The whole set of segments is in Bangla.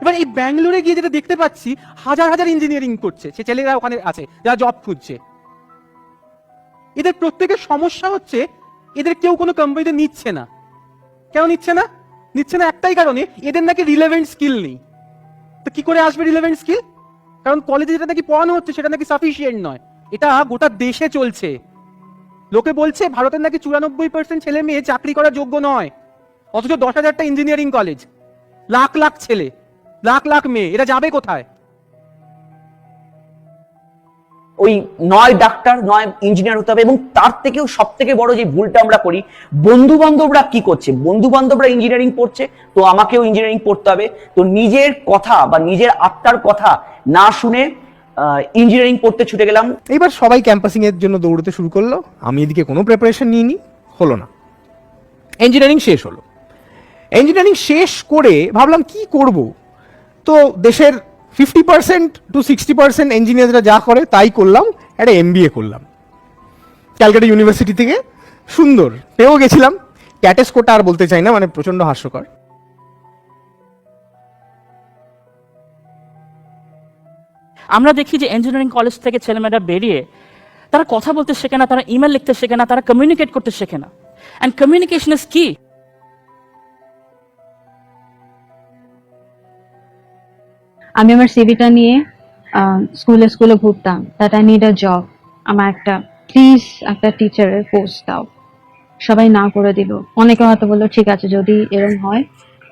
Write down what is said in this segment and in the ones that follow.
এবার এই ব্যাঙ্গালোরে গিয়ে যেটা দেখতে পাচ্ছি, হাজার হাজার ইঞ্জিনিয়ারিং করছে, সে ছেলেরা ওখানে আছে যারা জব খুঁজছে। এদের প্রত্যেকের সমস্যা হচ্ছে এদের কেউ কোনো কোম্পানিতে নিচ্ছে না। কেন নিচ্ছে না? নিচ্ছে না একটাই কারণে, এদের নাকি রিলেভেন্ট স্কিল নেই। তো কি করে আসবে রিলেভেন্ট স্কিল? কারণ কলেজে যেটা নাকি পড়ানো হচ্ছে সেটা নাকি সাফিসিয়েন্ট নয়। এটা গোটা দেশে চলছে। লোকে বলছে ভারতের নাকি 94% ছেলে মেয়ে চাকরি করার যোগ্য নয়, অথচ 10,000টা ইঞ্জিনিয়ারিং কলেজ, লাখ লাখ ছেলে, লাখ লাখ মেয়ে, এরা যাবে কোথায়? ওই নয় ডাক্তার নয় ইঞ্জিনিয়ার হতে হবে। এবং তার থেকেও সব থেকে বড় যে ভুলটা আমরা করি, বন্ধু বান্ধবরা কি করছে, বন্ধু বান্ধবরা ইঞ্জিনিয়ারিং পড়ছে তো আমাকেও ইঞ্জিনিয়ারিং পড়তে হবে, তো নিজের কথা বা নিজের আত্মার কথা না শুনে ইঞ্জিনিয়ারিং পড়তে ছুটে গেলাম। এইবার সবাই ক্যাম্পাসিং এর জন্য দৌড়তে শুরু করলো, আমি এদিকে কোনো প্রিপারেশন নিইনি, হলো না। ইঞ্জিনিয়ারিং শেষ হলো। ইঞ্জিনিয়ারিং শেষ করে ভাবলাম কি করব, তো দেশের 50% to 60% ইঞ্জিনিয়াররা যা করে তাই করলাম, একটা MBA করলাম ক্যালকাটা ইউনিভার্সিটি থেকে। সুন্দর, পেয়েও গেছিলাম। ক্যাটেস কোটা আর বলতে চাই না, মানে প্রচন্ড হাস্যকর। আমরা দেখি যে ইঞ্জিনিয়ারিং কলেজ থেকে ছেলেমেয়েরা বেরিয়ে তারা কথা বলতে শেখে না, তারা ইমেল লিখতে শেখে না, তারা কমিউনিকেট করতে শেখে না। অ্যান্ড কমিউনিকেশন ইজ কি। আমি আমার সিভিটা নিয়ে স্কুলে ঘুরতাম, that I need a job, আমার একটা প্লিজ একটা টিচারের পোস্ট দাও। সবাই না করে দিল। অনেকে হয়তো বললো ঠিক আছে যদি এরকম হয়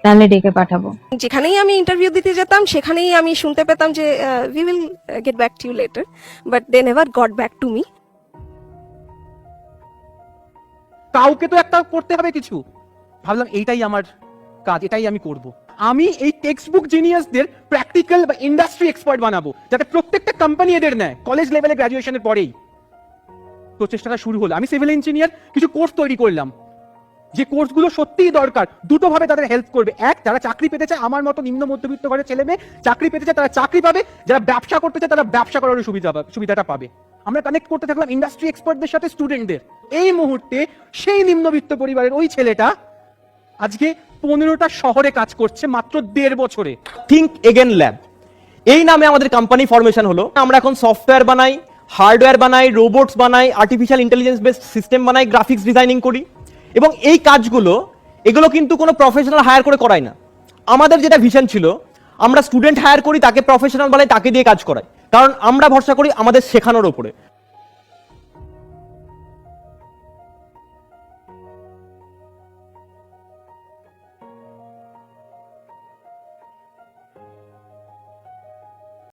তাহলে ডেকে পাঠাবো। যেখানেই আমি ইন্টারভিউ দিতে যেতাম সেখানেই আমি শুনতে পেতাম যে we will get back to you later, but they never got back to me. কাউকে তো একটা করতে হবে কিছু। ভাবলাম এইটাই আমার কাজ, এটাই আমি করব। আমি এই টেক্সট বুক জিনিয়াসদের প্র্যাকটিক্যাল বা ইন্ডাস্ট্রি এক্সপার্ট বানাবো, যাতে প্রত্যেকটা কোম্পানি এদের নেয় কলেজ লেভেলে গ্র্যাজুয়েশনের পরেই। প্রচেষ্টাটা শুরু হলো। আমি সিভিল ইঞ্জিনিয়ার কিছু কোর্স তৈরি করলাম, যে কোর্সগুলো সত্যিই দরকার, দুটো ভাবে তাদের হেল্প করবে। এক, যারা চাকরি পেতে চায়, আমার মতো নিম্ন মধ্যবিত্ত ঘরের ছেলে মেয়ে চাকরি পেতে চায় তারা চাকরি পাবে, যারা ব্যবসা করতে চায় তারা ব্যবসা করার সুবিধাটা পাবে। আমরা কানেক্ট করতে থাকলাম ইন্ডাস্ট্রি এক্সপার্টদের সাথে স্টুডেন্টদের। এই মুহূর্তে সেই নিম্নবিত্ত পরিবারের ওই ছেলেটা আজকে 15টা শহরে কাজ করছে মাত্র 1.5 বছরে। থিঙ্ক এগেন ল্যাব, এই নামে আমাদের কোম্পানি ফরমেশন হলো। আমরা এখন সফটওয়্যার বানাই, হার্ডওয়্যার বানাই, রোবটস বানাই, আর্টিফিশিয়াল ইন্টেলিজেন্স বেসড সিস্টেম বানাই, গ্রাফিক্স ডিজাইনিং করি। এবং এই কাজগুলো এগুলো কিন্তু কোনো প্রফেশনাল হায়ার করে করাই না। আমাদের যেটা ভিশন ছিল, আমরা স্টুডেন্ট হায়ার করি, তাকে প্রফেশনাল বানাই, তাকে দিয়ে কাজ করাই, কারণ আমরা ভরসা করি আমাদের শেখানোর উপরে।